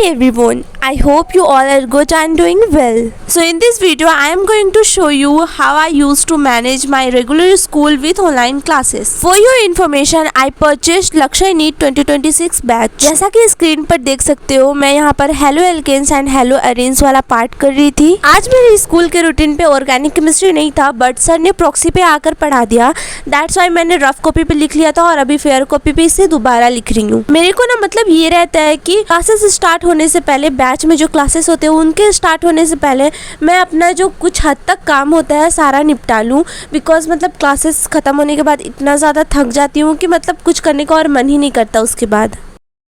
everyone, I hope you all are good and doing well. So in this video I am going to show you how I used to manage my regular school with online classes. For your information, I purchased Lakshya NEET 2026 batch. जैसा कि screen पर देख सकते हो, मैं यहाँ पर halo alkanes and halo arenes वाला पार्ट कर रही थी। आज मेरे स्कूल के रूटीन पे ऑर्गेनिक केमिस्ट्री नहीं था, बट सर ने प्रॉक्सी पे आकर पढ़ा दिया। दैट्स वाई मैंने रफ कॉपी पे लिख लिया था और अभी फेयर कॉपी पे इसे दोबारा लिख रही हूँ। मेरे को ना मतलब ये रहता है कि क्लासेस स्टार्ट होने से पहले, बैच में जो क्लासेस होते हैं उनके स्टार्ट होने से पहले मैं अपना जो कुछ हद तक काम होता है सारा निपटा लूँ। बिकॉज मतलब क्लासेस ख़त्म होने के बाद इतना ज़्यादा थक जाती हूँ कि मतलब कुछ करने का और मन ही नहीं करता उसके बाद।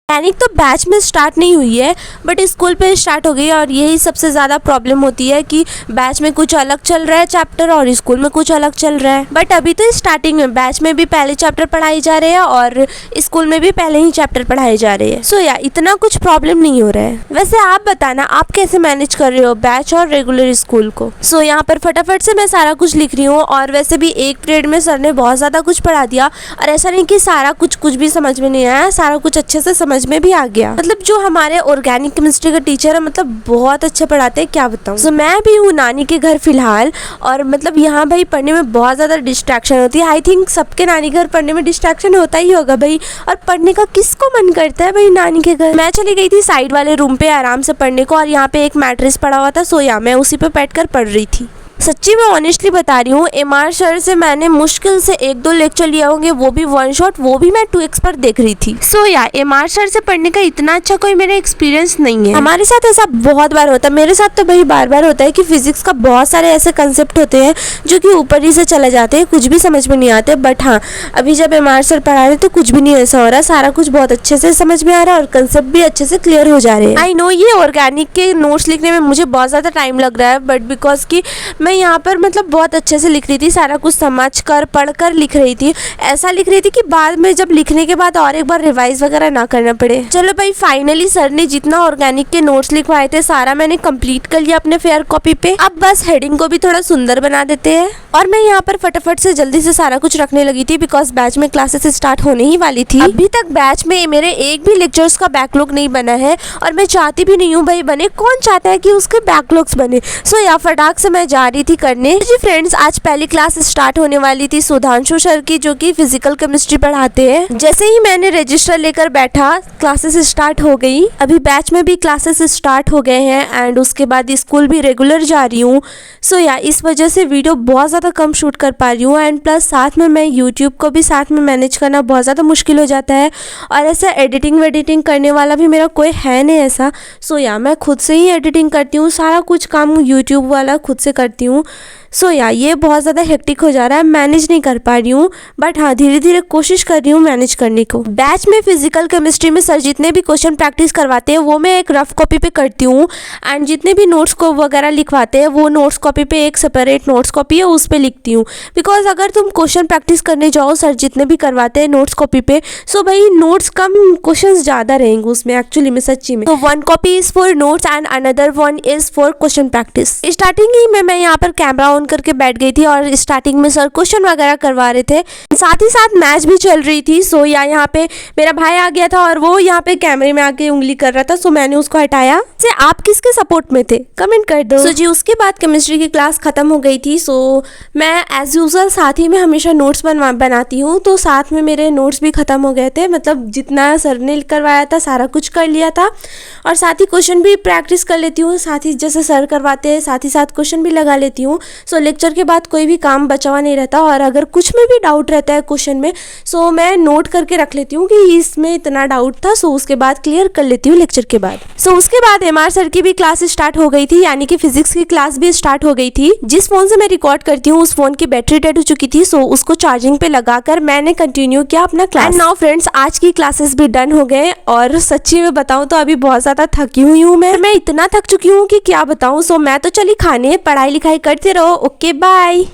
पैनिक तो बैच में स्टार्ट नहीं हुई है, बट स्कूल पे स्टार्ट हो गई है और यही सबसे ज़्यादा प्रॉब्लम होती है कि बैच में कुछ अलग चल रहा है चैप्टर और स्कूल में कुछ अलग चल रहा है। बट अभी तो स्टार्टिंग में बैच में भी पहले चैप्टर पढ़ाए जा रहे हैं और स्कूल में भी पहले ही चैप्टर पढ़ाए जा रहे हैं। सो या इतना कुछ प्रॉब्लम नहीं हो रहा है। वैसे आप बताना आप कैसे मैनेज कर रहे हो बैच और रेगुलर स्कूल को। सो यहाँ पर फटाफट से मैं सारा कुछ लिख रही हूँ और वैसे भी एक पीरियड में सर ने बहुत ज़्यादा कुछ पढ़ा दिया और ऐसा नहीं कि सारा कुछ भी समझ में नहीं आया, सारा कुछ अच्छे से समझ में भी आ गया। मतलब जो हमारे ऑर्गेनिक केमिस्ट्री का टीचर है मतलब बहुत अच्छा पढ़ाते हैं, क्या बताऊं। सो मैं भी हूँ नानी के घर फिलहाल और मतलब यहाँ भाई पढ़ने में बहुत ज़्यादा डिस्ट्रैक्शन होती है। आई थिंक सबके नानी घर पढ़ने में डिस्ट्रैक्शन होता ही होगा भाई, और पढ़ने का किसको मन करता है भाई नानी के घर। मैं चली गई थी साइड वाले रूम पे आराम से पढ़ने को और यहाँ पे एक मैट्रेस पड़ा हुआ था, सोया मैं उसी पे बैठकर पढ़ रही थी। सच्ची मैं ऑनेस्टली बता रही हूँ, एमआर सर से मैंने मुश्किल से 1-2 लेक्चर लिए होंगे, वो भी वन शॉट, वो भी मैं 2x पर देख रही थी। सो या एमआर सर से पढ़ने का इतना अच्छा कोई मेरा एक्सपीरियंस नहीं है। हमारे साथ ऐसा बहुत बार होता है, मेरे साथ तो भाई बार बार होता है कि फिजिक्स का बहुत सारे ऐसे कंसेप्ट होते हैं जो कि ऊपर ही से चले जाते हैं, कुछ भी समझ में नहीं आते। बट हाँ, अभी जब एमआर सर पढ़ा रहे तो कुछ भी नहीं ऐसा हो रहा, सारा कुछ बहुत अच्छे से समझ में आ रहा है और कंसेप्ट भी अच्छे से क्लियर हो जा रहे हैं। आई नो ये ऑर्गेनिक के नोट्स लिखने में मुझे बहुत ज़्यादा टाइम लग रहा है, बट बिकॉज कि मैं यहाँ पर मतलब बहुत अच्छे से लिख रही थी, सारा कुछ समझ कर पढ़ कर लिख रही थी। ऐसा लिख रही थी कि बाद में जब लिखने के बाद और एक बार रिवाइज वगैरह ना करना पड़े। चलो भाई फाइनली सर ने जितना ऑर्गेनिक के नोट्स लिखवाए थे सारा मैंने कंप्लीट कर लिया अपने फेयर कॉपी पे। अब बस हेडिंग को भी थोड़ा सुंदर बना देते हैं और मैं यहाँ पर फटाफट से जल्दी से सारा कुछ रखने लगी थी बिकॉज बैच में क्लासेस स्टार्ट होने ही वाली थी। अभी तक बैच में मेरे एक भी लेक्चर्स का बैकलॉग नहीं बना है और मैं चाहती भी नहीं हूँ भाई बने, कौन चाहता है कि उसके बैकलॉग्स बने। सो या फटाक से मैं जा रही थी करने। जी फ्रेंड्स, आज पहली क्लास स्टार्ट होने वाली थी सुधांशु सर की, जो कि फिजिकल केमिस्ट्री पढ़ाते हैं। जैसे ही मैंने रजिस्टर लेकर बैठा क्लासेस स्टार्ट हो गई। अभी बैच में भी क्लासेस स्टार्ट हो गए हैं एंड उसके बाद स्कूल भी रेगुलर जा रही हूँ। सो या इस वजह से वीडियो बहुत ज़्यादा कम शूट कर पा रही हूँ एंड प्लस साथ में मैं यूट्यूब को भी साथ में मैनेज करना बहुत ज़्यादा मुश्किल हो जाता है और ऐसा एडिटिंग करने वाला भी मेरा कोई है नहीं ऐसा। सो या मैं खुद से ही एडिटिंग करती हूँ, सारा कुछ काम यूट्यूब वाला खुद से करती हूँ। सो या ये बहुत ज़्यादा हेक्टिक हो जा रहा है, मैनेज नहीं कर पा रही हूँ, बट हाँ धीरे धीरे कोशिश कर रही हूँ मैनेज करने को। बैच में फिजिकल केमिस्ट्री में सर जितने भी क्वेश्चन प्रैक्टिस करवाते हैं वो मैं एक रफ कॉपी पे करती हूँ एंड जितने भी नोट्स को वगैरह लिखवाते हैं वो नोट्स कॉपी पे एक सेपरेट नोट्स कॉपी है उस पर लिखती हूँ। बिकॉज अगर तुम क्वेश्चन प्रैक्टिस करने जाओ सर जितने भी करवाते हैं नोट्स कॉपी पे, सो भाई नोट्स कम क्वेश्चन ज़्यादा रहेंगे उसमें एक्चुअली में सच्ची में। तो one copy is for notes and another one is for question practice. Starting ही में मैं यहाँ पर कैमरा ऑन करके बैठ गई थी और स्टार्टिंग में सर क्वेश्चन वगैरह करवा रहे थे, साथ ही साथ मैच भी चल रही थी। सो यहाँ पे मेरा भाई आ गया था और वो यहाँ पे कैमरे में आके उंगली कर रहा था, सो मैंने उसको हटाया। से आप किसके सपोर्ट में थे कमेंट कर दो। सो जी उसके बाद केमिस्ट्री की क्लास खत्म हो गई थी। सो मैं एज यूजुअल साथ ही में हमेशा नोट्स बनाती हूँ, तो साथ में मेरे नोट्स भी खत्म हो गए थे। मतलब जितना सर ने करवाया था सारा कुछ कर लिया था और साथ ही क्वेश्चन भी प्रैक्टिस कर लेती हूँ, साथ ही जैसे सर करवाते हैं साथ ही साथ क्वेश्चन भी लगा लेती हूँ। सो लेक्चर के बाद कोई भी काम बचा हुआ नहीं रहता और अगर कुछ में भी डाउट रहता है क्वेश्चन में सो मैं नोट करके रख लेती हूँ कि इसमें इतना डाउट था, सो उसके बाद क्लियर कर लेती हूँ लेक्चर के बाद। सो उसके बाद एमआर सर की भी क्लास स्टार्ट हो गई थी, यानी कि फिजिक्स की क्लास भी स्टार्ट हो गई थी। जिस फोन से मैं रिकॉर्ड करती हूँ उस फोन की बैटरी डेड हो चुकी थी, सो उसको चार्जिंग पे लगाकर मैंने कंटिन्यू किया अपना क्लास। एंड नाउ फ्रेंड्स आज की क्लासेस भी डन हो गए और सच्ची में बताऊँ तो अभी बहुत ज़्यादा थकी हुई हूँ मैं इतना थक चुकी हूँ कि क्या बताऊँ। सो मैं तो चली खाने, पढ़ाई लिखाई करते रहो। Okay bye.